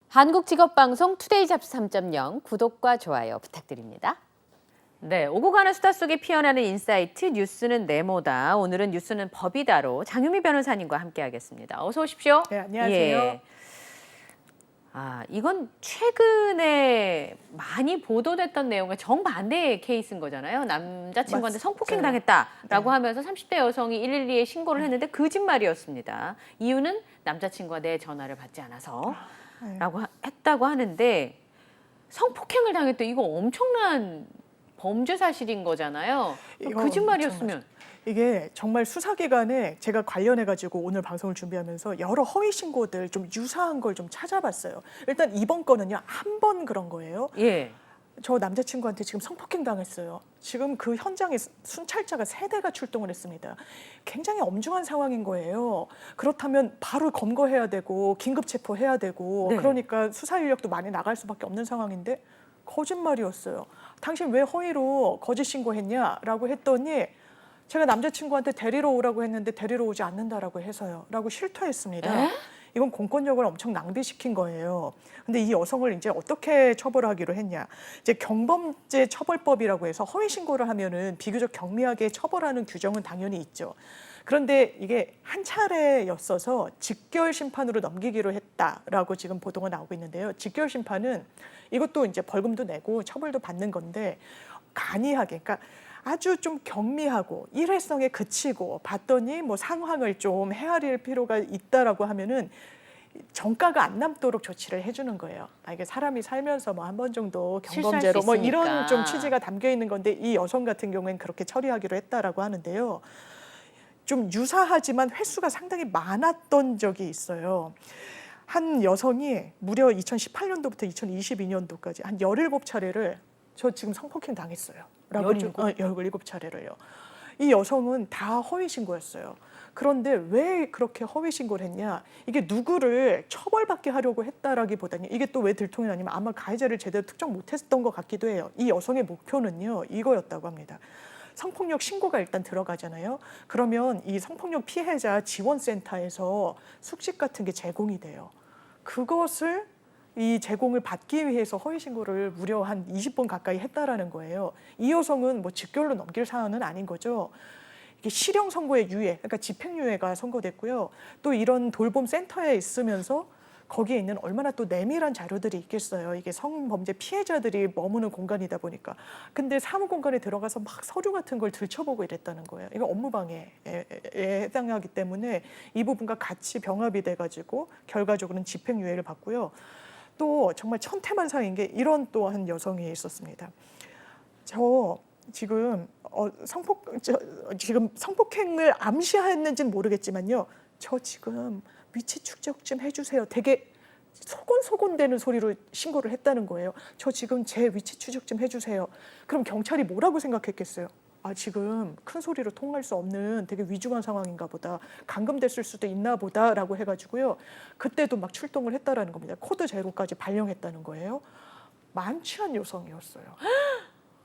한국직업방송 투데이 잡스 3.0 구독과 좋아요 부탁드립니다. 네, 오고 가는 수다 속에 피어나는 인사이트 뉴스는 네모다. 오늘은 뉴스는 법이다로 장유미 변호사님과 함께하겠습니다. 어서 오십시오. 네, 안녕하세요. 예. 이건 최근에 많이 보도됐던 내용의 정반대의 케이스인 거잖아요. 남자친구한테 성폭행 당했다라고 하면서 30대 여성이 112에 신고를 했는데 거짓말이었습니다. 이유는 남자친구가 내 전화를 받지 않아서 라고 했다고 하는데 성폭행을 당했대. 이거 엄청난 범죄 사실인 거잖아요. 이거 거짓말이었으면. 이게 정말 수사기관에 제가 관련해가지고 오늘 방송을 준비하면서 여러 허위 신고들 좀 유사한 걸 좀 찾아봤어요. 일단 이번 건은요, 한 번 그런 거예요. 예. 저 남자친구한테 지금 성폭행 당했어요. 지금 그 현장에 순찰차가 3대가 출동을 했습니다. 굉장히 엄중한 상황인 거예요. 그렇다면 바로 검거해야 되고 긴급 체포해야 되고 네. 그러니까 수사 인력도 많이 나갈 수밖에 없는 상황인데 거짓말이었어요. 당신 왜 허위로 거짓 신고했냐라고 했더니 제가 남자친구한테 데리러 오라고 했는데 데리러 오지 않는다라고 해서요. 라고 실토했습니다. 에? 이건 공권력을 엄청 낭비시킨 거예요. 근데 이 여성을 이제 어떻게 처벌하기로 했냐. 이제 경범죄 처벌법이라고 해서 허위 신고를 하면은 비교적 경미하게 처벌하는 규정은 당연히 있죠. 그런데 이게 한 차례였어서 직결 심판으로 넘기기로 했다라고 지금 보도가 나오고 있는데요. 직결 심판은 이것도 이제 벌금도 내고 처벌도 받는 건데 간이하게, 그러니까 아주 좀 경미하고 일회성에 그치고 봤더니 뭐 상황을 좀 헤아릴 필요가 있다라고 하면은 정가가 안 남도록 조치를 해주는 거예요. 이게 사람이 살면서 뭐 한 번 정도 경범죄로 뭐 이런 좀 취지가 담겨 있는 건데 이 여성 같은 경우에는 그렇게 처리하기로 했다라고 하는데요. 좀 유사하지만 횟수가 상당히 많았던 적이 있어요. 한 여성이 무려 2018년도부터 2022년도까지 한 17차례를 저 지금 성폭행 당했어요. 라고 17차례를요. 이 여성은 다 허위 신고였어요. 그런데 왜 그렇게 허위 신고를 했냐? 이게 누구를 처벌받게 하려고 했다라기보다는 이게 또 왜 들통이 나냐면 아마 가해자를 제대로 특정 못했던 것 같기도 해요. 이 여성의 목표는요, 이거였다고 합니다. 성폭력 신고가 일단 들어가잖아요. 그러면 이 성폭력 피해자 지원센터에서 숙식 같은 게 제공이 돼요. 그것을 이 제공을 받기 위해서 허위 신고를 무려 한 20번 가까이 했다라는 거예요. 이 여성은 뭐 직결로 넘길 사안은 아닌 거죠. 이게 실형 선고의 유예, 그러니까 집행유예가 선고됐고요. 또 이런 돌봄 센터에 있으면서 거기에 있는 얼마나 또 내밀한 자료들이 있겠어요. 이게 성범죄 피해자들이 머무는 공간이다 보니까. 근데 사무 공간에 들어가서 막 서류 같은 걸 들춰보고 이랬다는 거예요. 이거 업무방해에 해당하기 때문에 이 부분과 같이 병합이 돼가지고 결과적으로는 집행유예를 받고요. 또 정말 천태만상인 게 이런 또 한 여성이 있었습니다. 저 지금 지금 성폭행을 암시했는지는 모르겠지만요. 저 지금 위치 추적 좀 해주세요. 되게 소곤소곤대는 소리로 신고를 했다는 거예요. 저 지금 제 위치 추적 좀 해주세요. 그럼 경찰이 뭐라고 생각했겠어요? 지금 큰 소리로 통할 수 없는 되게 위중한 상황인가 보다. 감금됐을 수도 있나 보다라고 해가지고요. 그때도 막 출동을 했다라는 겁니다. 코드 제로까지 발령했다는 거예요. 만취한 여성이었어요.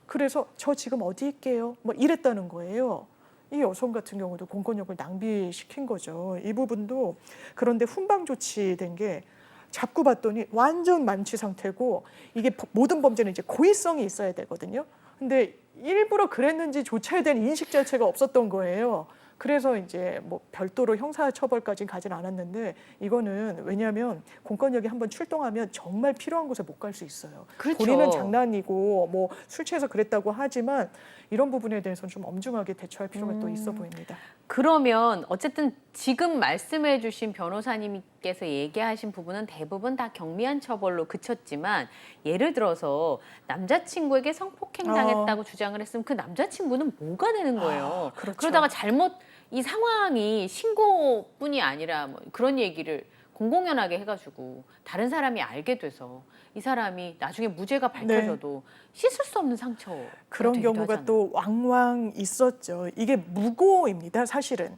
그래서 저 지금 어디 있게요? 뭐 이랬다는 거예요. 이 여성 같은 경우도 공권력을 낭비시킨 거죠. 이 부분도. 그런데 훈방 조치된 게 잡고 봤더니 완전 만취 상태고 이게 모든 범죄는 이제 고의성이 있어야 되거든요. 근데 일부러 그랬는지조차에 대한 인식 자체가 없었던 거예요. 그래서 이제 뭐 별도로 형사처벌까지는 가진 않았는데 이거는 왜냐하면 공권력이 한번 출동하면 정말 필요한 곳에 못 갈 수 있어요. 그렇죠. 본인은 장난이고 뭐 술 취해서 그랬다고 하지만 이런 부분에 대해서는 좀 엄중하게 대처할 필요가 또 있어 보입니다. 그러면 어쨌든 지금 말씀해 주신 변호사님께서 얘기하신 부분은 대부분 다 경미한 처벌로 그쳤지만 예를 들어서 남자친구에게 성폭행 당했다고 주장을 했으면 그 남자친구는 뭐가 되는 거예요. 그렇죠. 그러다가 잘못 이 상황이 신고뿐이 아니라 뭐 그런 얘기를 공공연하게 해가지고 다른 사람이 알게 돼서 이 사람이 나중에 무죄가 밝혀져도 씻을 수 없는 상처가 그런 되기도 경우가 하잖아요. 또 왕왕 있었죠. 이게 무고입니다. 사실은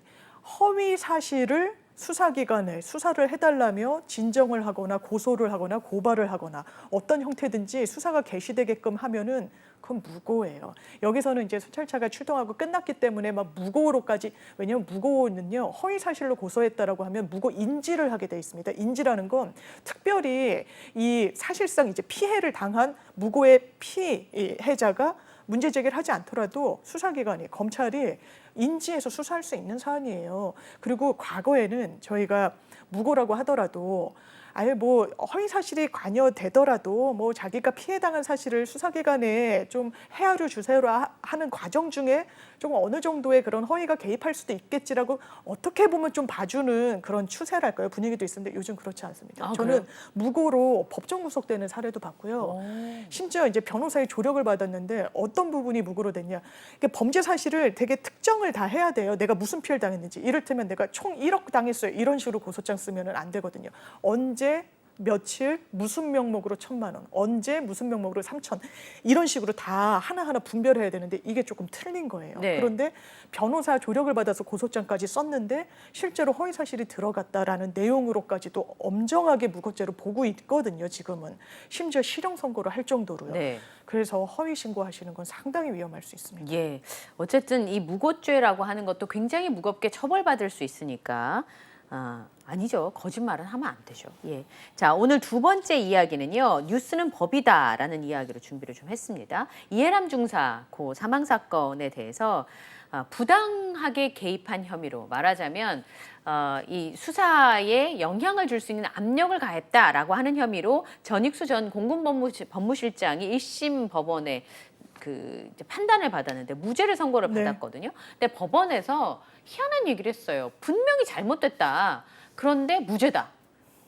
허위 사실을 수사기관에 수사를 해달라며 진정을 하거나 고소를 하거나 고발을 하거나 어떤 형태든지 수사가 개시되게끔 하면은 그건 무고예요. 여기서는 이제 수찰차가 출동하고 끝났기 때문에 막 무고로까지, 왜냐하면 무고는요 허위 사실로 고소했다라고 하면 무고 인지를 하게 돼 있습니다. 인지라는 건 특별히 이 사실상 이제 피해를 당한 무고의 피해자가 문제 제기를 하지 않더라도 수사기관이 검찰이 인지해서 수사할 수 있는 사안이에요. 그리고 과거에는 저희가 무고라고 하더라도 아예 뭐 허위 사실이 관여되더라도 뭐 자기가 피해당한 사실을 수사기관에 좀 헤아려 주세요라 하는 과정 중에 좀 어느 정도의 그런 허위가 개입할 수도 있겠지라고 어떻게 보면 좀 봐주는 그런 추세랄까요? 분위기도 있었는데 요즘 그렇지 않습니다. 저는 그래요? 무고로 법정 구속되는 사례도 봤고요. 심지어 이제 변호사의 조력을 받았는데 어떤 부분이 무고로 됐냐? 이게 범죄 사실을 되게 특정을 다 해야 돼요. 내가 무슨 피해를 당했는지. 이를테면 내가 총 1억 당했어요. 이런 식으로 고소장 쓰면 안 되거든요. 언제 며칠 무슨 명목으로 1,000만 원, 언제 무슨 명목으로 3천, 이런 식으로 다 하나하나 분별해야 되는데 이게 조금 틀린 거예요. 네. 그런데 변호사 조력을 받아서 고소장까지 썼는데 실제로 허위 사실이 들어갔다라는 내용으로까지도 엄정하게 무고죄로 보고 있거든요. 지금은 심지어 실형 선고를 할 정도로요. 네. 그래서 허위 신고하시는 건 상당히 위험할 수 있습니다. 예. 어쨌든 이 무고죄라고 하는 것도 굉장히 무겁게 처벌받을 수 있으니까 아니죠. 거짓말은 하면 안 되죠. 예. 자, 오늘 두 번째 이야기는요. 뉴스는 법이다라는 이야기로 준비를 좀 했습니다. 이해람 중사 고 사망 사건에 대해서 부당하게 개입한 혐의로 말하자면 이 수사에 영향을 줄 수 있는 압력을 가했다라고 하는 혐의로 전익수 전 공군법무실장이 1심 법원에 이제 판단을 받았는데 무죄를 선고를 네. 받았거든요. 근데 법원에서 희한한 얘기를 했어요. 분명히 잘못됐다. 그런데 무죄다.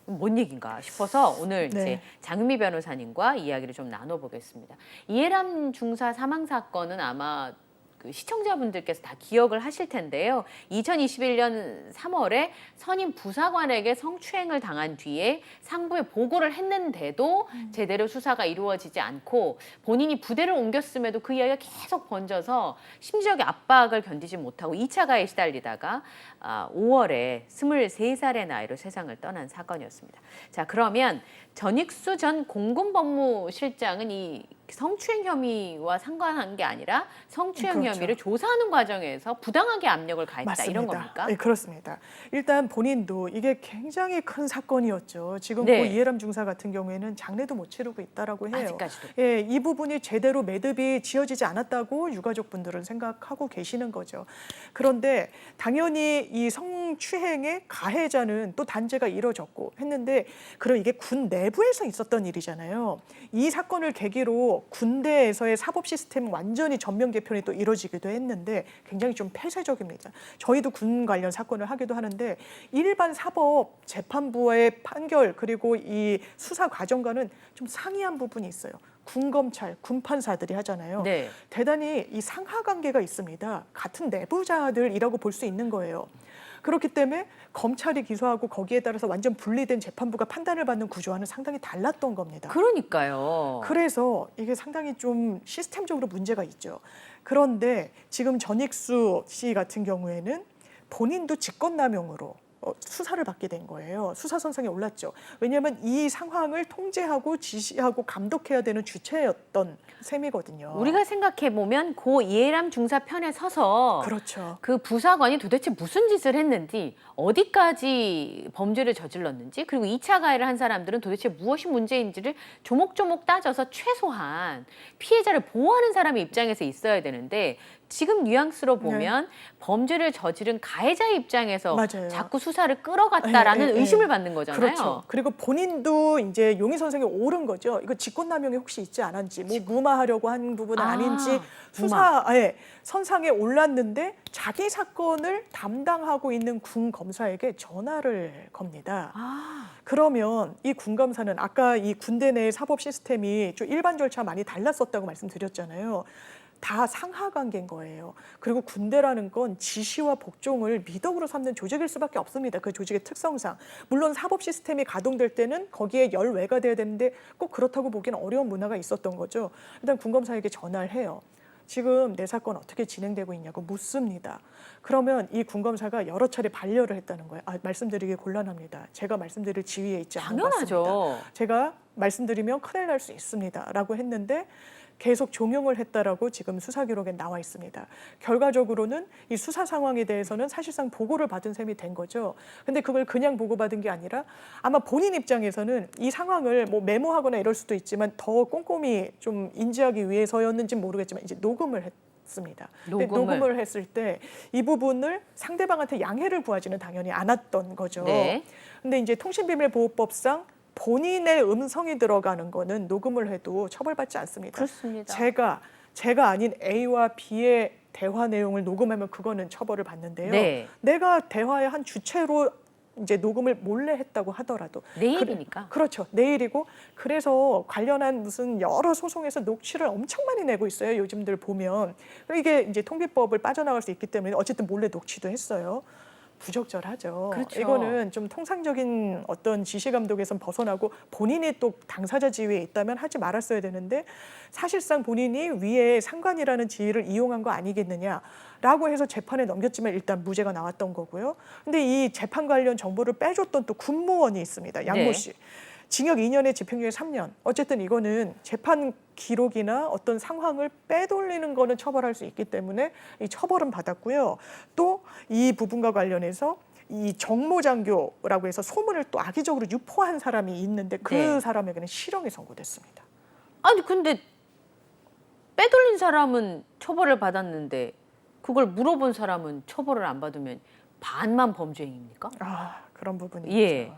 뭔 얘기인가 싶어서 오늘 네. 이제 장은미 변호사님과 이야기를 좀 나눠보겠습니다. 이해람 중사 사망 사건은 아마 그 시청자분들께서 다 기억을 하실 텐데요. 2021년 3월에 선임 부사관에게 성추행을 당한 뒤에 상부에 보고를 했는데도 제대로 수사가 이루어지지 않고 본인이 부대를 옮겼음에도 그 이야기가 계속 번져서 심지어의 압박을 견디지 못하고 2차 가해에 시달리다가 5월에 23살의 나이로 세상을 떠난 사건이었습니다. 자, 그러면 전익수 전 공군법무실장은 이 성추행 혐의와 상관한 게 아니라 성추행 그렇죠. 혐의를 조사하는 과정에서 부당하게 압력을 가했다 맞습니다. 이런 겁니까? 네, 그렇습니다. 일단 본인도 이게 굉장히 큰 사건이었죠. 지금 네. 고 이해람 중사 같은 경우에는 장례도 못 치르고 있다라고 해요. 아직까지도. 예, 이 부분이 제대로 매듭이 지어지지 않았다고 유가족분들은 생각하고 계시는 거죠. 그런데 당연히 이 성추행의 가해자는 또 단죄가 이뤄졌고 했는데 그럼 이게 군 내부에서 있었던 일이잖아요. 이 사건을 계기로 군대에서의 사법 시스템 완전히 전면 개편이 또 이루어지기도 했는데 굉장히 좀 폐쇄적입니다. 저희도 군 관련 사건을 하기도 하는데 일반 사법 재판부의 판결 그리고 이 수사 과정과는 좀 상이한 부분이 있어요. 군 검찰, 군 판사들이 하잖아요. 네. 대단히 이 상하 관계가 있습니다. 같은 내부자들이라고 볼 수 있는 거예요. 그렇기 때문에 검찰이 기소하고 거기에 따라서 완전 분리된 재판부가 판단을 받는 구조와는 상당히 달랐던 겁니다. 그러니까요. 그래서 이게 상당히 좀 시스템적으로 문제가 있죠. 그런데 지금 전익수 씨 같은 경우에는 본인도 직권남용으로 수사를 받게 된 거예요. 수사선상에 올랐죠. 왜냐하면 이 상황을 통제하고 지시하고 감독해야 되는 주체였던 셈이거든요. 우리가 생각해 보면 고 이해람 중사 편에 서서 그렇죠. 그 부사관이 도대체 무슨 짓을 했는지 어디까지 범죄를 저질렀는지 그리고 2차 가해를 한 사람들은 도대체 무엇이 문제인지를 조목조목 따져서 최소한 피해자를 보호하는 사람의 입장에서 있어야 되는데 지금 뉘앙스로 보면 범죄를 저지른 가해자의 입장에서 맞아요. 자꾸 수사를 끌어갔다라는 예. 의심을 받는 거잖아요. 그렇죠. 그리고 본인도 이제 용의 선생에 오른 거죠. 이거 직권남용이 혹시 있지 않았는지, 뭐 무마하려고 한 부분은 아닌지 수사에 선상에 올랐는데 자기 사건을 담당하고 있는 군 검사에게 전화를 겁니다. 그러면 이 군 검사는 아까 이 군대 내 사법 시스템이 좀 일반 절차 많이 달랐었다고 말씀드렸잖아요. 다 상하 관계인 거예요. 그리고 군대라는 건 지시와 복종을 미덕으로 삼는 조직일 수밖에 없습니다. 그 조직의 특성상. 물론 사법 시스템이 가동될 때는 거기에 열외가 돼야 되는데 꼭 그렇다고 보기는 어려운 문화가 있었던 거죠. 일단 군검사에게 전화를 해요. 지금 내 사건 어떻게 진행되고 있냐고 묻습니다. 그러면 이 군 검사가 여러 차례 반려를 했다는 거예요. 말씀드리기 곤란합니다. 제가 말씀드릴 지위에 있지 않은 것 같습니다. 당연하죠. 제가 말씀드리면 큰일 날 수 있습니다라고 했는데 계속 종용을 했다라고 지금 수사 기록에 나와 있습니다. 결과적으로는 이 수사 상황에 대해서는 사실상 보고를 받은 셈이 된 거죠. 근데 그걸 그냥 보고받은 게 아니라 아마 본인 입장에서는 이 상황을 뭐 메모하거나 이럴 수도 있지만 더 꼼꼼히 좀 인지하기 위해서였는지는 모르겠지만 이제 녹음을 했습니다. 녹음을 했을 때 이 부분을 상대방한테 양해를 구하지는 당연히 않았던 거죠. 네. 근데 이제 통신비밀보호법상 본인의 음성이 들어가는 거는 녹음을 해도 처벌받지 않습니다. 그렇습니다. 제가 아닌 A와 B의 대화 내용을 녹음하면 그거는 처벌을 받는데요. 네. 내가 대화의 한 주체로 이제 녹음을 몰래 했다고 하더라도 내 일이니까. 그렇죠. 내 일이고 그래서 관련한 무슨 여러 소송에서 녹취를 엄청 많이 내고 있어요. 요즘들 보면 이게 이제 통비법을 빠져나갈 수 있기 때문에 어쨌든 몰래 녹취도 했어요. 부적절하죠. 그렇죠. 이거는 좀 통상적인 어떤 지시 감독에선 벗어나고 본인이 또 당사자 지위에 있다면 하지 말았어야 되는데 사실상 본인이 위에 상관이라는 지위를 이용한 거 아니겠느냐라고 해서 재판에 넘겼지만 일단 무죄가 나왔던 거고요. 근데 이 재판 관련 정보를 빼줬던 또 군무원이 있습니다. 양모 씨. 징역 2년에 집행유예 3년. 어쨌든 이거는 재판 기록이나 어떤 상황을 빼돌리는 거는 처벌할 수 있기 때문에 이 처벌은 받았고요. 또 이 부분과 관련해서 이 정모장교라고 해서 소문을 또 악의적으로 유포한 사람이 있는데 그 사람에게는 실형이 선고됐습니다. 아니 근데 빼돌린 사람은 처벌을 받았는데 그걸 물어본 사람은 처벌을 안 받으면 반만 범죄행위입니까? 그런 부분이 예. 있죠.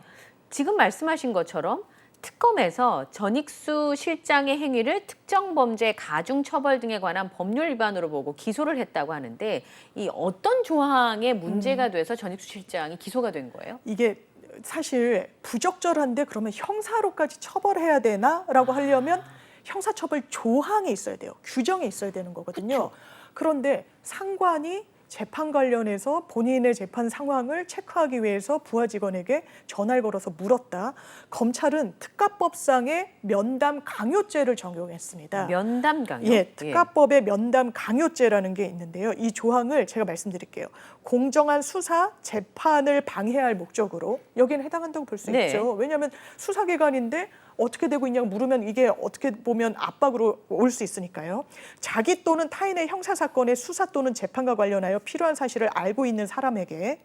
지금 말씀하신 것처럼 특검에서 전익수 실장의 행위를 특정 범죄 가중 처벌 등에 관한 법률 위반으로 보고 기소를 했다고 하는데 이 어떤 조항에 문제가 돼서 전익수 실장이 기소가 된 거예요? 이게 사실 부적절한데 그러면 형사로까지 처벌해야 되나라고 하려면 형사처벌 조항이 있어야 돼요. 규정이 있어요 되는 거거든요. 그런데 상관이 재판 관련해서 본인의 재판 상황을 체크하기 위해서 부하 직원에게 전화를 걸어서 물었다. 검찰은 특가법상의 면담 강요죄를 적용했습니다. 면담 강요? 예, 특가법의 면담 강요죄라는 게 있는데요. 이 조항을 제가 말씀드릴게요. 공정한 수사, 재판을 방해할 목적으로 여기는 해당한다고 볼 수 있죠. 왜냐하면 수사기관인데 어떻게 되고 있냐고 물으면 이게 어떻게 보면 압박으로 올 수 있으니까요. 자기 또는 타인의 형사사건의 수사 또는 재판과 관련하여 필요한 사실을 알고 있는 사람에게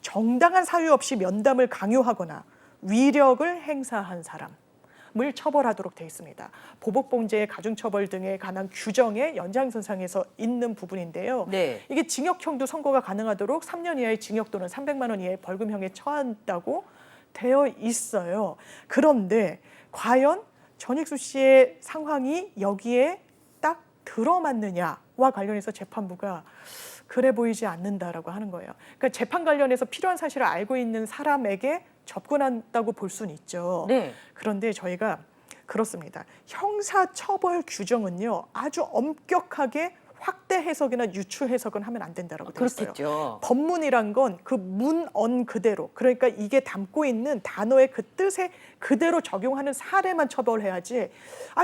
정당한 사유 없이 면담을 강요하거나 위력을 행사한 사람을 처벌하도록 되어 있습니다. 보복범죄의 가중처벌 등에 관한 규정의 연장선상에서 있는 부분인데요. 이게 징역형도 선고가 가능하도록 3년 이하의 징역 또는 300만 원 이하의 벌금형에 처한다고 되어 있어요. 그런데 과연 전익수 씨의 상황이 여기에 딱 들어맞느냐와 관련해서 재판부가 그래 보이지 않는다라고 하는 거예요. 그러니까 재판 관련해서 필요한 사실을 알고 있는 사람에게 접근한다고 볼 수는 있죠. 그런데 저희가 그렇습니다. 형사처벌 규정은요 아주 엄격하게 확대 해석이나 유추 해석은 하면 안 된다라고 되어 있어요. 그렇겠죠. 법문이란 건 그 문언 그대로, 그러니까 이게 담고 있는 단어의 그 뜻에 그대로 적용하는 사례만 처벌해야지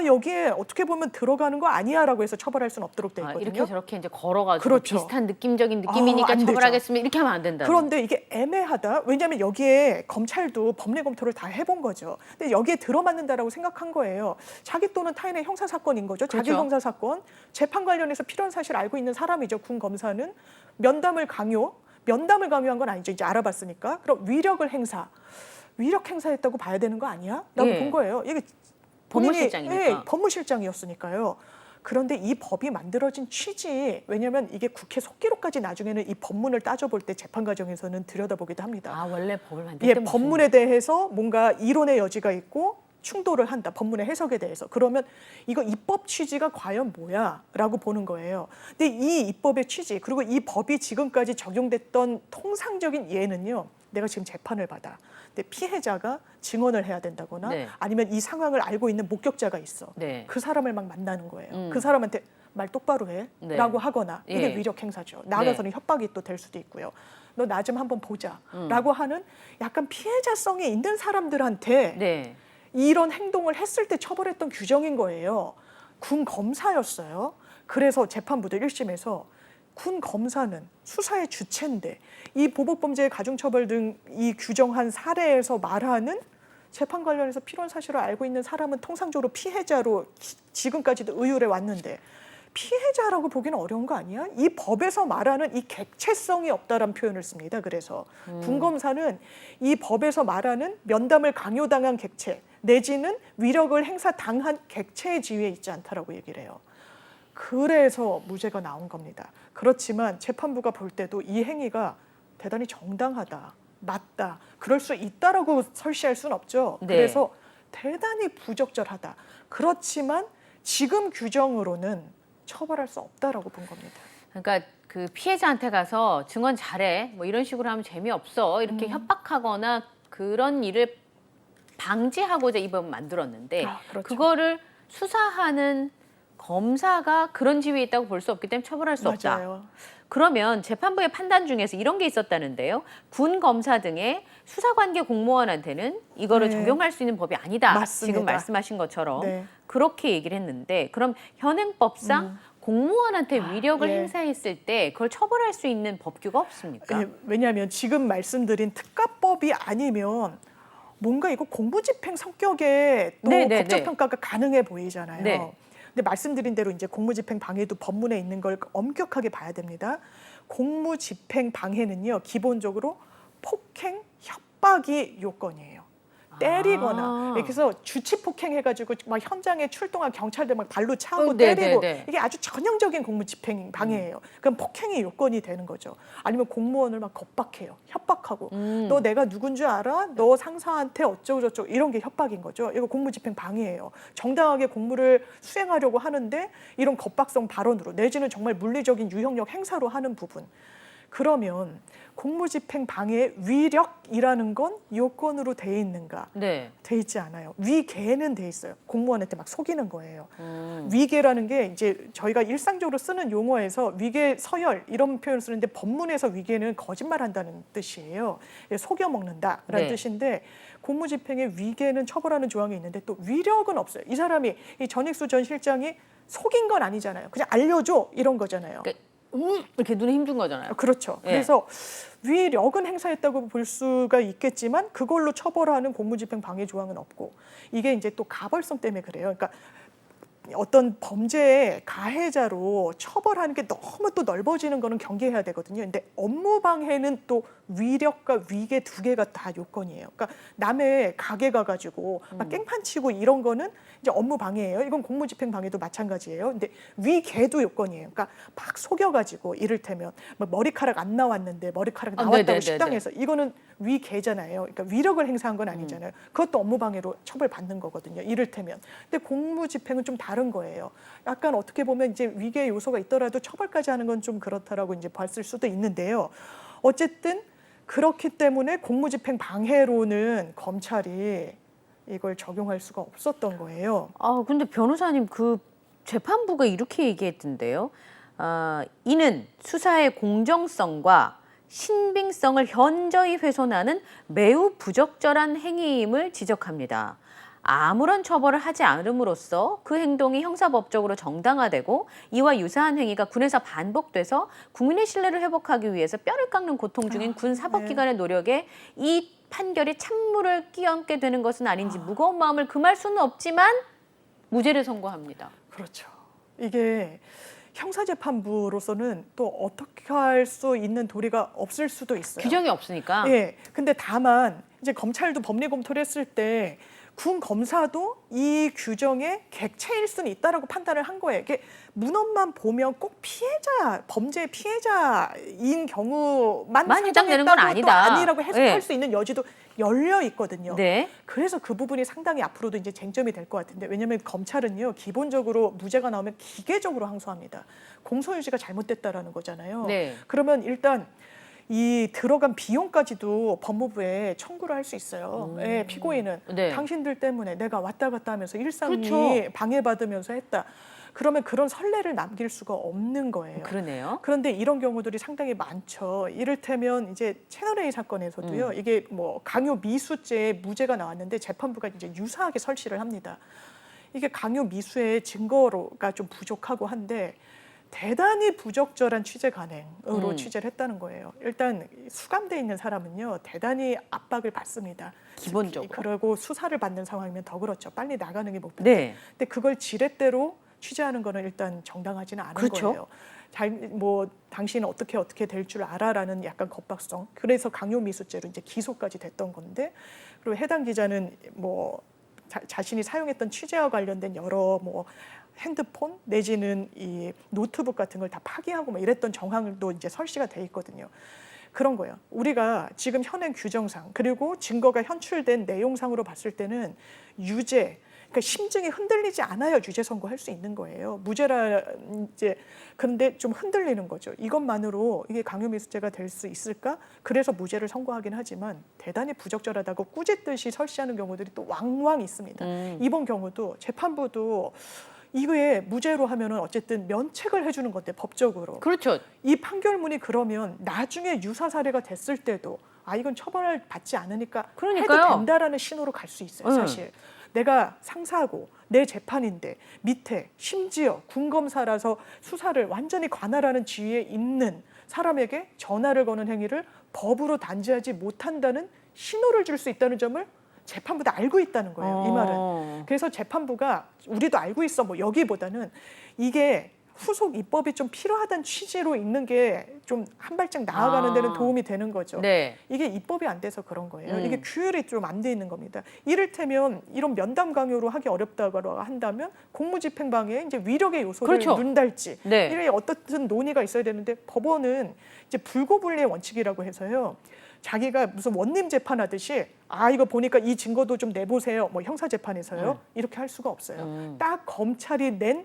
여기에 어떻게 보면 들어가는 거 아니야라고 해서 처벌할 수는 없도록 돼 있거든요. 이렇게 저렇게 이제 걸어가지고 그렇죠. 비슷한 느낌적인 느낌이니까 처벌하겠습니다. 이렇게 하면 안 된다. 그런데 이게 애매하다. 왜냐하면 여기에 검찰도 법리 검토를 다 해본 거죠. 근데 여기에 들어맞는다라고 생각한 거예요. 자기 또는 타인의 형사사건인 거죠. 자기 형사사건. 재판 관련해서 필요한 사실 알고 있는 사람이죠. 군 검사는. 면담을 강요한 건 아니죠. 이제 알아봤으니까. 그럼 위력 행사했다고 봐야 되는 거 아니야? 라고 본 거예요. 이게 법무실장이니까. 법무실장이었으니까요. 그런데 이 법이 만들어진 취지, 왜냐하면 이게 국회 속기록까지 나중에는 이 법문을 따져볼 때 재판 과정에서는 들여다보기도 합니다. 원래 법을 만들 때 법문에 대해서 뭔가 이론의 여지가 있고 충돌을 한다. 법문의 해석에 대해서. 그러면 이거 입법 취지가 과연 뭐야? 라고 보는 거예요. 근데 이 입법의 취지, 그리고 이 법이 지금까지 적용됐던 통상적인 예는요. 내가 지금 재판을 받아. 근데 피해자가 증언을 해야 된다거나 아니면 이 상황을 알고 있는 목격자가 있어. 그 사람을 막 만나는 거예요. 그 사람한테 말 똑바로 해. 라고 하거나 이게 위력 행사죠. 나아가서는 협박이 또 될 수도 있고요. 너 나 좀 한번 보자. 라고 하는 약간 피해자성이 있는 사람들한테 이런 행동을 했을 때 처벌했던 규정인 거예요. 군 검사였어요. 그래서 재판부도 1심에서 군 검사는 수사의 주체인데 이 보복범죄 가중처벌 등 이 규정한 사례에서 말하는 재판 관련해서 필요한 사실을 알고 있는 사람은 통상적으로 피해자로 지금까지도 의율해 왔는데 피해자라고 보기는 어려운 거 아니야? 이 법에서 말하는 이 객체성이 없다라는 표현을 씁니다. 그래서 군검사는 이 법에서 말하는 면담을 강요당한 객체 내지는 위력을 행사당한 객체의 지위에 있지 않다라고 얘기를 해요. 그래서 무죄가 나온 겁니다. 그렇지만 재판부가 볼 때도 이 행위가 대단히 정당하다, 맞다, 그럴 수 있다라고 설시할 수는 없죠. 네. 그래서 대단히 부적절하다. 그렇지만 지금 규정으로는 처벌할 수 없다라고 본 겁니다. 그러니까 그 피해자한테 가서 증언 잘해 뭐 이런 식으로 하면 재미없어 이렇게 협박하거나 그런 일을 방지하고자 이 법을 만들었는데 그렇죠. 그거를 수사하는 검사가 그런 지위에 있다고 볼 수 없기 때문에 처벌할 수 없다. 맞아요. 그러면 재판부의 판단 중에서 이런 게 있었다는데요. 군 검사 등의 수사관계 공무원한테는 이거를 네. 적용할 수 있는 법이 아니다. 맞습니다. 지금 말씀하신 것처럼 네. 그렇게 얘기를 했는데 그럼 현행법상 공무원한테 위력을 예. 행사했을 때 그걸 처벌할 수 있는 법규가 없습니까? 예, 왜냐하면 지금 말씀드린 특가법이 아니면 뭔가 이거 공무집행 성격의 또 네, 네, 법적 네. 평가가 가능해 보이잖아요. 네. 근데 말씀드린 대로 이제 공무집행 방해도 법문에 있는 걸 엄격하게 봐야 됩니다. 공무집행 방해는요 기본적으로 폭행, 협박이 요건이에요. 때리거나 이렇게 해서 주치 폭행해가지고 막 현장에 출동한 경찰들 막 발로 차고 네, 때리고 네, 네. 이게 아주 전형적인 공무집행 방해예요. 그럼 폭행이 요건이 되는 거죠. 아니면 공무원을 막 겁박해요. 협박하고 너 내가 누군 줄 알아? 너 상사한테 어쩌고 저쩌고 이런 게 협박인 거죠. 이거 공무집행 방해예요. 정당하게 공무를 수행하려고 하는데 이런 겁박성 발언으로 내지는 정말 물리적인 유형력 행사로 하는 부분. 그러면 공무집행 방해 위력이라는 건 요건으로 돼 있는가? 네. 돼 있지 않아요. 위계는 돼 있어요. 공무원한테 막 속이는 거예요. 위계라는 게 이제 저희가 일상적으로 쓰는 용어에서 위계 서열 이런 표현을 쓰는데 법문에서 위계는 거짓말한다는 뜻이에요. 속여 먹는다라는 네. 뜻인데 공무집행의 위계는 처벌하는 조항이 있는데 또 위력은 없어요. 이 사람이 이 전익수 전 실장이 속인 건 아니잖아요. 그냥 알려줘 이런 거잖아요. 그러니까 이렇게 눈에 힘준 거잖아요. 그렇죠. 예. 그래서 위력은 행사했다고 볼 수가 있겠지만 그걸로 처벌하는 공무집행 방해 조항은 없고 이게 이제 또 가벌성 때문에 그래요. 그러니까 어떤 범죄의 가해자로 처벌하는 게 너무 또 넓어지는 거는 경계해야 되거든요. 근데 업무 방해는 또 위력과 위계 두 개가 다 요건이에요. 그러니까 남의 가게 가가지고 막 깽판 치고 이런 거는 이제 업무 방해예요. 이건 공무집행 방해도 마찬가지예요. 근데 위계도 요건이에요. 그러니까 막 속여가지고 이를테면 막 머리카락 안 나왔는데 머리카락 나왔다고 네네네네. 식당에서 이거는 위계잖아요. 그러니까 위력을 행사한 건 아니잖아요. 그것도 업무 방해로 처벌받는 거거든요. 이를테면. 근데 공무집행은 좀 다른 거예요. 약간 어떻게 보면 이제 위계 요소가 있더라도 처벌까지 하는 건 좀 그렇다라고 이제 봤을 수도 있는데요. 어쨌든 그렇기 때문에 공무집행 방해로는 검찰이 이걸 적용할 수가 없었던 거예요. 아, 근데 변호사님 그 재판부가 이렇게 얘기했던데요. 이는 수사의 공정성과 신빙성을 현저히 훼손하는 매우 부적절한 행위임을 지적합니다. 아무런 처벌을 하지 않음으로써 그 행동이 형사법적으로 정당화되고 이와 유사한 행위가 군에서 반복돼서 국민의 신뢰를 회복하기 위해서 뼈를 깎는 고통 중인 군 사법기관의 노력에 이 판결이 찬물을 끼얹게 되는 것은 아닌지 무거운 마음을 금할 수는 없지만 무죄를 선고합니다. 그렇죠. 이게 형사재판부로서는 또 어떻게 할 수 있는 도리가 없을 수도 있어요. 규정이 없으니까. 예. 근데 다만 이제 검찰도 법리 검토를 했을 때 군 검사도 이 규정에 객체일 수는 있다라고 판단을 한 거예요. 이게 문헌만 보면 꼭 피해자, 범죄 피해자인 경우만 만 해당되는 건 상정했다고 아니다. 또 아니라고 해석할 네. 수 있는 여지도 열려 있거든요. 네. 그래서 그 부분이 상당히 앞으로도 이제 쟁점이 될 것 같은데 왜냐하면 검찰은요 기본적으로 무죄가 나오면 기계적으로 항소합니다. 공소유지가 잘못됐다라는 거잖아요. 네. 그러면 일단 이 들어간 비용까지도 법무부에 청구를 할 수 있어요. 예, 피고인은 네. 당신들 때문에 내가 왔다 갔다 하면서 일상이 그렇죠. 방해받으면서 했다. 그러면 그런 선례를 남길 수가 없는 거예요. 그러네요. 그런데 이런 경우들이 상당히 많죠. 이를테면 이제 채널A 사건에서도요. 이게 뭐 강요 미수죄에 무죄가 나왔는데 재판부가 이제 유사하게 설시를 합니다. 이게 강요 미수의 증거가 좀 부족하고 한데 대단히 부적절한 취재 간행으로 음. 취재를 했다는 거예요. 일단 수감돼 있는 사람은요, 대단히 압박을 받습니다. 기본적으로. 그리고 수사를 받는 상황이면 더 그렇죠. 빨리 나가는 게 목표인데. 네. 근데 그걸 지렛대로 취재하는 거는 일단 정당하지는 않은 그렇죠. 거예요. 뭐 당신은 어떻게 될 줄 알아라는 약간 겁박성. 그래서 강요미수죄로 이제 기소까지 됐던 건데, 그리고 해당 기자는 뭐 자신이 사용했던 취재와 관련된 여러 뭐 핸드폰 내지는 이 노트북 같은 걸 다 파기하고 뭐 이랬던 정황도 이제 설치가 돼 있거든요. 그런 거예요. 우리가 지금 현행 규정상 그리고 증거가 현출된 내용상으로 봤을 때는 유죄, 그러니까 심증이 흔들리지 않아야 유죄 선고할 수 있는 거예요. 무죄라 이제 그런데 좀 흔들리는 거죠. 이것만으로 이게 강요미수죄가 될 수 있을까? 그래서 무죄를 선고하긴 하지만 대단히 부적절하다고 꾸짖듯이 설치하는 경우들이 또 왕왕 있습니다. 이번 경우도 재판부도 이거에 무죄로 하면은 어쨌든 면책을 해주는 건데 법적으로. 그렇죠. 이 판결문이 그러면 나중에 유사 사례가 됐을 때도 이건 처벌을 받지 않으니까 그러니까요. 해도 된다라는 신호로 갈 수 있어요. 사실 내가 상사고 내 재판인데 밑에 심지어 군검사라서 수사를 완전히 관할하는 지위에 있는 사람에게 전화를 거는 행위를 법으로 단죄하지 못한다는 신호를 줄 수 있다는 점을 재판부도 알고 있다는 거예요. 이 말은. 그래서 재판부가 우리도 알고 있어 뭐 여기보다는 이게 후속 입법이 좀 필요하다는 취지로 있는 게 좀 한 발짝 나아가는 데는 도움이 되는 거죠. 네. 이게 입법이 안 돼서 그런 거예요. 이게 규율이 좀 안 돼 있는 겁니다. 이를테면 이런 면담 강요로 하기 어렵다고 한다면 공무집행방해에 이제 위력의 요소를 그렇죠. 눈달지 네. 이런 어떻든 논의가 있어야 되는데 법원은 이제 불고불리의 원칙이라고 해서요. 자기가 무슨 원님 재판하듯이 이거 보니까 이 증거도 좀 내보세요. 뭐 형사 재판에서요. 이렇게 할 수가 없어요. 딱 검찰이 낸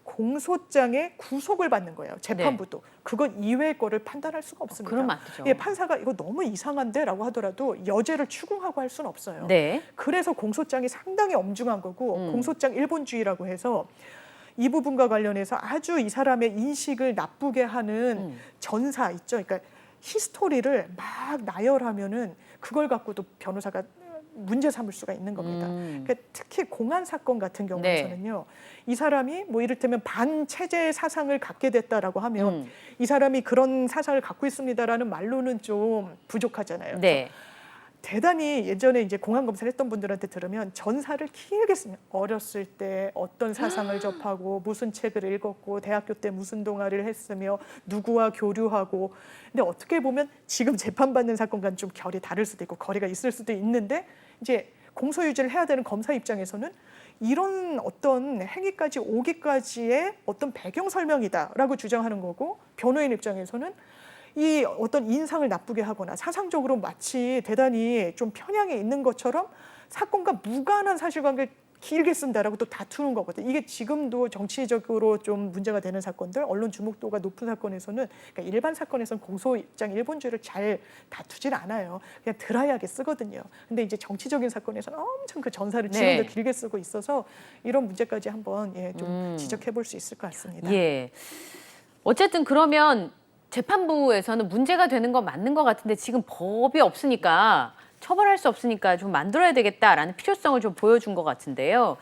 공소장에 구속을 받는 거예요. 재판부도. 그거 이외의 거를 판단할 수가 없습니다. 그러면 안 되죠. 예, 판사가 이거 너무 이상한데라고 하더라도 여죄를 추궁하고 할 수는 없어요. 네. 그래서 공소장이 상당히 엄중한 거고 공소장 일본주의라고 해서 이 부분과 관련해서 아주 이 사람의 인식을 나쁘게 하는 전사 있죠. 그러니까 히스토리를 막 나열하면은 그걸 갖고도 변호사가 문제 삼을 수가 있는 겁니다. 그러니까 특히 공안 사건 같은 경우에서는요. 이 사람이 뭐 이를테면 반체제 사상을 갖게 됐다라고 하면 이 사람이 그런 사상을 갖고 있습니다라는 말로는 좀 부족하잖아요. 네. 대단히 예전에 이제 공안 검사를 했던 분들한테 들으면 전사를 길게 씁니다. 어렸을 때 어떤 사상을 접하고 무슨 책을 읽었고 대학교 때 무슨 동아리를 했으며 누구와 교류하고. 근데 어떻게 보면 지금 재판받는 사건과는 좀 결이 다를 수도 있고 거리가 있을 수도 있는데 이제 공소유지를 해야 되는 검사 입장에서는 이런 어떤 행위까지 오기까지의 어떤 배경 설명이다라고 주장하는 거고 변호인 입장에서는 이 어떤 인상을 나쁘게 하거나 사상적으로 마치 대단히 좀 편향에 있는 것처럼 사건과 무관한 사실관계를 길게 쓴다라고 또 다투는 거거든요. 이게 지금도 정치적으로 좀 문제가 되는 사건들, 언론 주목도가 높은 사건에서는 그러니까 일반 사건에서는 공소장 일본주의를 잘 다투질 않아요. 그냥 드라이하게 쓰거든요. 근데 이제 정치적인 사건에서는 엄청 그 전사를 지금도 길게 쓰고 있어서 이런 문제까지 한번 좀 지적해 볼 수 있을 것 같습니다. 예. 어쨌든 그러면 재판부에서는 문제가 되는 건 맞는 것 같은데 지금 법이 없으니까 처벌할 수 없으니까 좀 만들어야 되겠다라는 필요성을 좀 보여준 것 같은데요.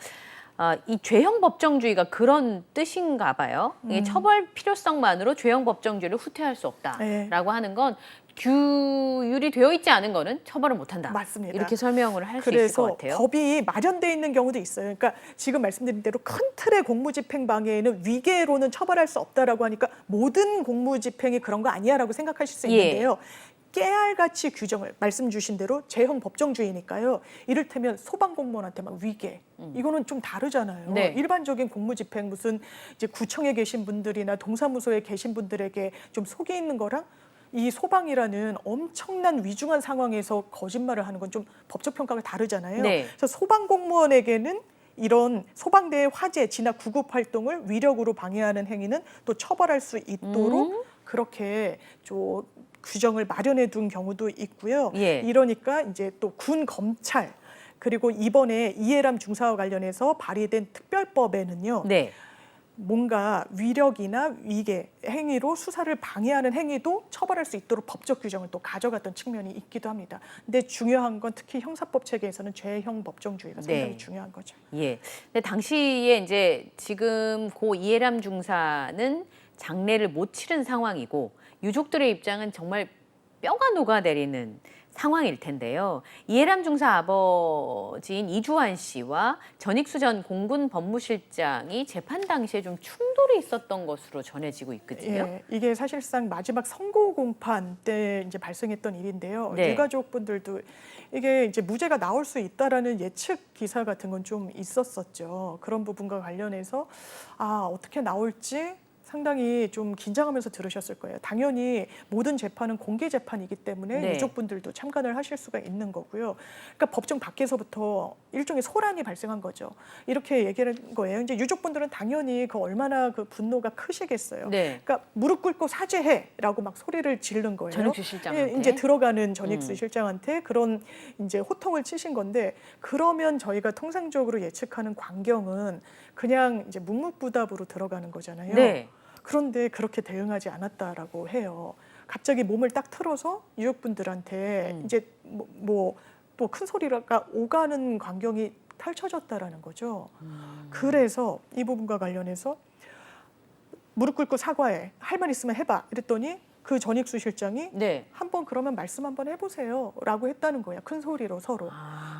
이 죄형 법정주의가 그런 뜻인가 봐요. 이게 처벌 필요성만으로 죄형 법정주의를 후퇴할 수 없다라고 하는 건 규율이 되어 있지 않은 거는 처벌을 못한다. 맞습니다. 이렇게 설명을 할 수 있을 것 같아요. 그래서 법이 마련돼 있는 경우도 있어요. 그러니까 지금 말씀드린 대로 큰 틀의 공무집행방해에는 위계로는 처벌할 수 없다라고 하니까 모든 공무집행이 그런 거 아니야라고 생각하실 수 있는데요. 깨알같이 규정을 말씀 주신 대로 죄형 법정주의니까요. 이를테면 소방공무원한테 막 위계 이거는 좀 다르잖아요. 네. 일반적인 공무집행 무슨 이제 구청에 계신 분들이나 동사무소에 계신 분들에게 좀 속에 있는 거랑 이 소방이라는 엄청난 위중한 상황에서 거짓말을 하는 건 좀 법적 평가가 다르잖아요. 네. 그래서 소방 공무원에게는 이런 소방대의 화재, 진압, 구급 활동을 위력으로 방해하는 행위는 또 처벌할 수 있도록 그렇게 좀 규정을 마련해 둔 경우도 있고요. 이러니까 이제 또 군 검찰 그리고 이번에 이해람 중사와 관련해서 발의된 특별법에는요. 뭔가 위력이나 위계 행위로 수사를 방해하는 행위도 처벌할 수 있도록 법적 규정을 또 가져갔던 측면이 있기도 합니다. 근데 중요한 건 특히 형사법 체계에서는 죄형 법정주의가 상당히 중요한 거죠. 근데 당시에 이제 지금 고 이해람 중사는 장례를 못 치른 상황이고 유족들의 입장은 정말 뼈가 녹아내리는 상황일 텐데요. 이해람 중사 아버지인 이주환 씨와 전익수 전 공군 법무실장이 재판 당시에 좀 충돌이 있었던 것으로 전해지고 있거든요. 예, 이게 사실상 마지막 선고 공판 때 이제 발생했던 일인데요. 네. 유가족분들도 이게 이제 무죄가 나올 수 있다라는 예측 기사 같은 건 좀 있었었죠. 그런 부분과 관련해서 어떻게 나올지 상당히 좀 긴장하면서 들으셨을 거예요. 당연히 모든 재판은 공개 재판이기 때문에 네. 유족분들도 참관을 하실 수가 있는 거고요. 그러니까 법정 밖에서부터 일종의 소란이 발생한 거죠. 이렇게 얘기를 한 거예요. 이제 유족분들은 당연히 그 얼마나 그 분노가 크시겠어요. 네. 그러니까 무릎 꿇고 사죄해라고 막 소리를 지른 거예요. 전익수 실장한테. 예, 이제 들어가는 전익수 실장한테 그런 이제 호통을 치신 건데, 그러면 저희가 통상적으로 예측하는 광경은 그냥 이제 묵묵부답으로 들어가는 거잖아요. 네. 그런데 그렇게 대응하지 않았다라고 해요. 갑자기 몸을 딱 틀어서 유족분들한테 이제 뭐 또 큰 소리가 오가는 광경이 펼쳐졌다라는 거죠. 그래서 이 부분과 관련해서 무릎 꿇고 사과해. 할 말 있으면 해봐. 이랬더니 그 전익수 실장이 네. 한번 그러면 말씀 한번 해보세요 라고 했다는 거예요. 큰 소리로 서로.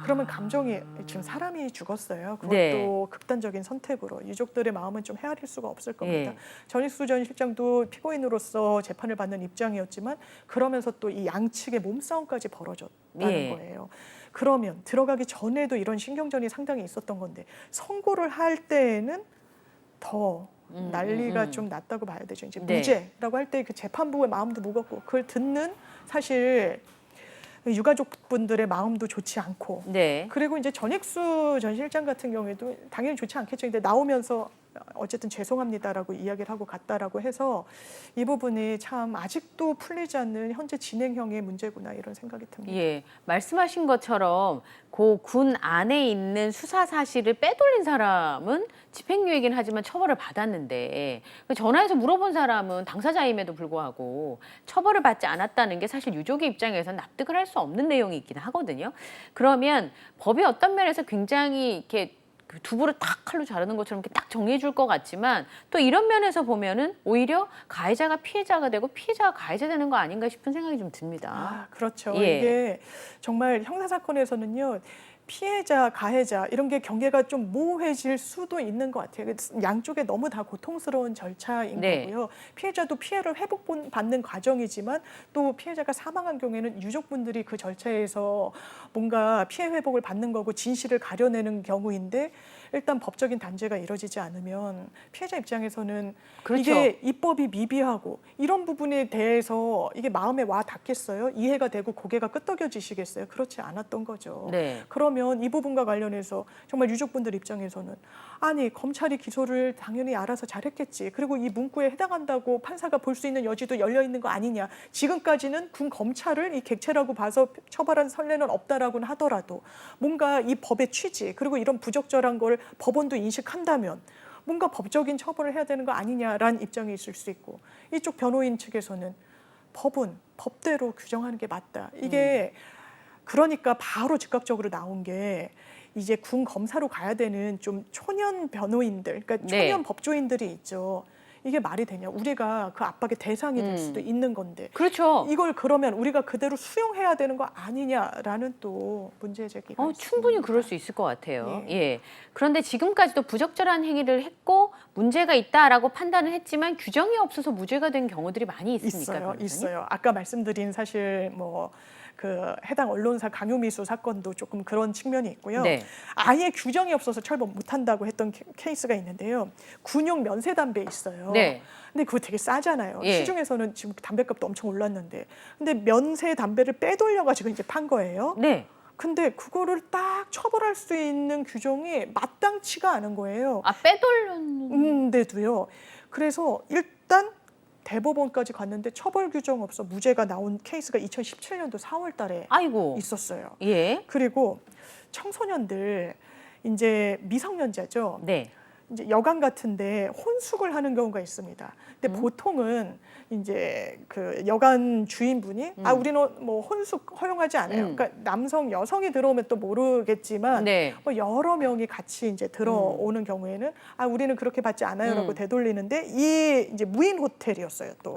그러면 감정이, 지금 사람이 죽었어요. 그것도 네. 극단적인 선택으로. 유족들의 마음은 좀 헤아릴 수가 없을 겁니다. 예. 전익수 전 실장도 피고인으로서 재판을 받는 입장이었지만 그러면서 또 이 양측의 몸싸움까지 벌어졌다는 예. 거예요. 그러면 들어가기 전에도 이런 신경전이 상당히 있었던 건데 선고를 할 때에는 더 난리가 좀 났다고 봐야 되죠. 이제 네. 무죄라고 할 때 그 재판부의 마음도 무겁고 그걸 듣는 사실 유가족분들의 마음도 좋지 않고, 네. 그리고 이제 전익수 전 실장 같은 경우에도 당연히 좋지 않겠죠. 근데 나오면서 어쨌든 죄송합니다라고 이야기를 하고 갔다라고 해서 이 부분이 참 아직도 풀리지 않는 현재 진행형의 문제구나 이런 생각이 듭니다. 예, 말씀하신 것처럼 그 군 안에 있는 수사 사실을 빼돌린 사람은 집행유예긴 하지만 처벌을 받았는데 전화해서 물어본 사람은 당사자임에도 불구하고 처벌을 받지 않았다는 게 사실 유족의 입장에서는 납득을 할 수 없는 내용이긴 하거든요. 그러면 법이 어떤 면에서 굉장히 이렇게 두부를 탁 칼로 자르는 것처럼 이렇게 딱 정리해 줄 것 같지만 또 이런 면에서 보면은 오히려 가해자가 피해자가 되고 피해자가 가해자 되는 거 아닌가 싶은 생각이 좀 듭니다. 그렇죠. 예. 이게 정말 형사사건에서는요. 피해자, 가해자 이런 게 경계가 좀 모호해질 수도 있는 것 같아요. 양쪽에 너무 다 고통스러운 절차인 네. 거고요. 피해자도 피해를 회복받는 과정이지만 또 피해자가 사망한 경우에는 유족분들이 그 절차에서 뭔가 피해 회복을 받는 거고 진실을 가려내는 경우인데 일단 법적인 단죄가 이루어지지 않으면 피해자 입장에서는 그렇죠. 이게 입법이 미비하고 이런 부분에 대해서 이게 마음에 와 닿겠어요? 이해가 되고 고개가 끄덕여지시겠어요? 그렇지 않았던 거죠. 네. 그러면 이 부분과 관련해서 정말 유족분들 입장에서는 아니 검찰이 기소를 당연히 알아서 잘했겠지. 그리고 이 문구에 해당한다고 판사가 볼 수 있는 여지도 열려 있는 거 아니냐. 지금까지는 군 검찰을 이 객체라고 봐서 처벌한 선례는 없다라고는 하더라도 뭔가 이 법의 취지 그리고 이런 부적절한 걸 법원도 인식한다면 뭔가 법적인 처벌을 해야 되는 거 아니냐라는 입장이 있을 수 있고, 이쪽 변호인 측에서는 법은 법대로 규정하는 게 맞다. 이게 그러니까 바로 즉각적으로 나온 게 이제 군 검사로 가야 되는 좀 초년 변호인들, 그러니까 네. 초년 법조인들이 있죠. 이게 말이 되냐? 우리가 그 압박의 대상이 될 수도 있는 건데 그렇죠. 이걸 그러면 우리가 그대로 수용해야 되는 거 아니냐라는 또 문제 제기가 있습니다. 충분히 그럴 수 있을 것 같아요. 예. 예. 그런데 지금까지도 부적절한 행위를 했고 문제가 있다라고 판단을 했지만 규정이 없어서 무죄가 된 경우들이 많이 있습니까? 있어요, 변호사님? 있어요. 아까 말씀드린 사실 뭐 그 해당 언론사 강요미수 사건도 조금 그런 측면이 있고요. 네. 아예 규정이 없어서 처벌 못한다고 했던 케이스가 있는데요. 군용 면세 담배 있어요. 네. 근데 그거 되게 싸잖아요. 예. 시중에서는 지금 담배값도 엄청 올랐는데, 근데 면세 담배를 빼돌려가지고 이제 판 거예요. 네. 근데 그거를 딱 처벌할 수 있는 규정이 마땅치가 않은 거예요. 빼돌렸는. 데도요. 그래서 일단 대법원까지 갔는데 처벌 규정 없어 무죄가 나온 케이스가 2017년도 4월 달에 아이고. 있었어요. 예. 그리고 청소년들 이제 미성년자죠. 네. 이제 여관 같은데 혼숙을 하는 경우가 있습니다. 근데 보통은 이제 그 여관 주인분이 우리는 뭐 혼숙 허용하지 않아요. 그러니까 남성, 여성이 들어오면 또 모르겠지만 네. 뭐 여러 명이 같이 이제 들어오는 경우에는 우리는 그렇게 받지 않아요라고 되돌리는데 이 이제 무인 호텔이었어요 또.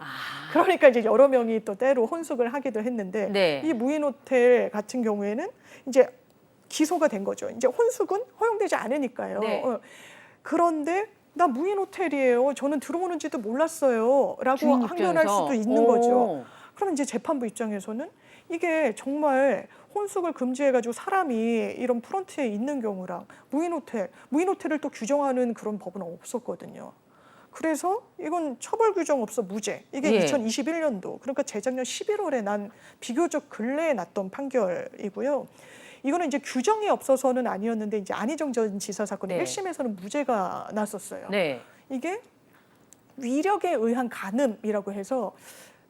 그러니까 이제 여러 명이 또 때로 혼숙을 하기도 했는데 네. 이 무인 호텔 같은 경우에는 이제 기소가 된 거죠. 이제 혼숙은 허용되지 않으니까요. 네. 그런데 나 무인 호텔이에요. 저는 들어오는지도 몰랐어요. 라고 주인 항변할 입장에서. 수도 있는 오. 거죠. 그러면 이제 재판부 입장에서는 이게 정말 혼숙을 금지해가지고 사람이 이런 프런트에 있는 경우랑 무인 호텔을 또 규정하는 그런 법은 없었거든요. 그래서 이건 처벌 규정 없어 무죄. 이게 예. 2021년도 그러니까 재작년 11월에 난 비교적 근래에 났던 판결이고요. 이거는 이제 규정이 없어서는 아니었는데 이제 안희정 전 지사 사건의 네. 1심에서는 무죄가 났었어요. 네. 이게 위력에 의한 간음이라고 해서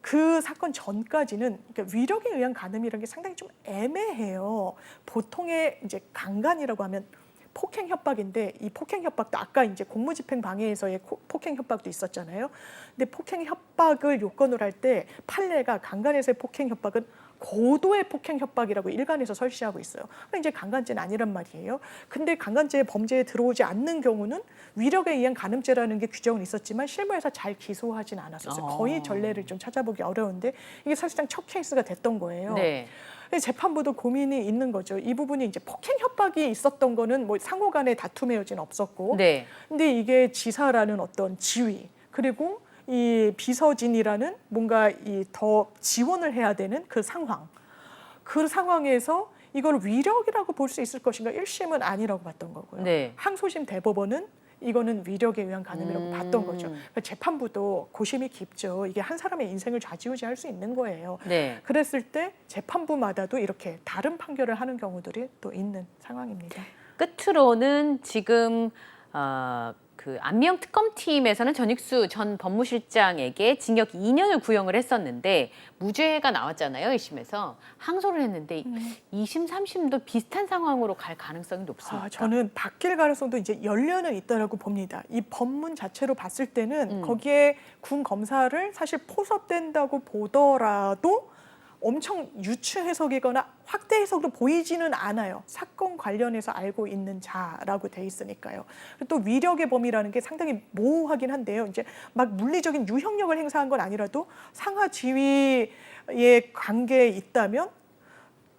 그 사건 전까지는 그러니까 위력에 의한 간음이라는 게 상당히 좀 애매해요. 보통의 이제 강간이라고 하면 폭행 협박인데 이 폭행 협박도 아까 이제 공무집행 방해에서의 폭행 협박도 있었잖아요. 근데 폭행 협박을 요건으로 할 때 판례가 강간에서의 폭행 협박은 고도의 폭행 협박이라고 일간에서 설시하고 있어요. 그럼 이제 강간죄는 아니란 말이에요. 근데 강간죄 범죄에 들어오지 않는 경우는 위력에 의한 간음죄라는 게 규정은 있었지만 실무에서 잘 기소하진 않았었어요. 거의 전례를 좀 찾아보기 어려운데 이게 사실상 첫 케이스가 됐던 거예요. 네. 재판부도 고민이 있는 거죠. 이 부분이 이제 폭행 협박이 있었던 거는 뭐 상호간의 다툼의 여지는 없었고, 네. 근데 이게 지사라는 어떤 지위 그리고 이 비서진이라는 뭔가 이 더 지원을 해야 되는 그 상황에서 이걸 위력이라고 볼 수 있을 것인가 1심은 아니라고 봤던 거고요. 네. 항소심 대법원은 이거는 위력에 의한 간음이라고 봤던 거죠. 그러니까 재판부도 고심이 깊죠. 이게 한 사람의 인생을 좌지우지할 수 있는 거예요. 네. 그랬을 때 재판부마다도 이렇게 다른 판결을 하는 경우들이 또 있는 상황입니다. 끝으로는 지금 그 안미영 특검팀에서는 전익수 전 법무실장에게 징역 2년을 구형을 했었는데 무죄가 나왔잖아요. 1심에서 항소를 했는데 2심, 3심도 비슷한 상황으로 갈 가능성이 높습니다. 저는 바뀔 가능성도 이제 열려는 있다라고 봅니다. 이 법문 자체로 봤을 때는 거기에 군 검사를 사실 포섭된다고 보더라도 엄청 유추 해석이거나 확대 해석으로 보이지는 않아요. 사건 관련해서 알고 있는 자라고 돼 있으니까요. 또 위력의 범위라는 게 상당히 모호하긴 한데요. 이제 막 물리적인 유형력을 행사한 건 아니라도 상하 지위의 관계에 있다면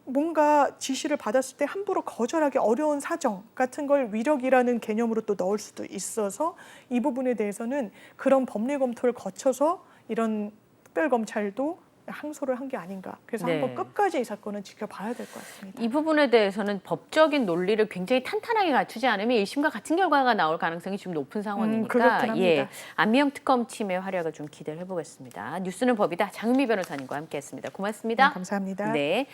뭔가 지시를 받았을 때 함부로 거절하기 어려운 사정 같은 걸 위력이라는 개념으로 또 넣을 수도 있어서 이 부분에 대해서는 그런 법리 검토를 거쳐서 이런 특별검찰도 항소를 한 게 아닌가. 그래서 네. 한번 끝까지 이 사건은 지켜봐야 될 것 같습니다. 이 부분에 대해서는 법적인 논리를 굉장히 탄탄하게 갖추지 않으면 1심과 같은 결과가 나올 가능성이 좀 높은 상황이니까 그렇긴 합니다. 안미영 특검팀의 활약을 좀 기대를 해보겠습니다. 뉴스는 법이다. 장은미 변호사님과 함께했습니다. 고맙습니다. 감사합니다. 네.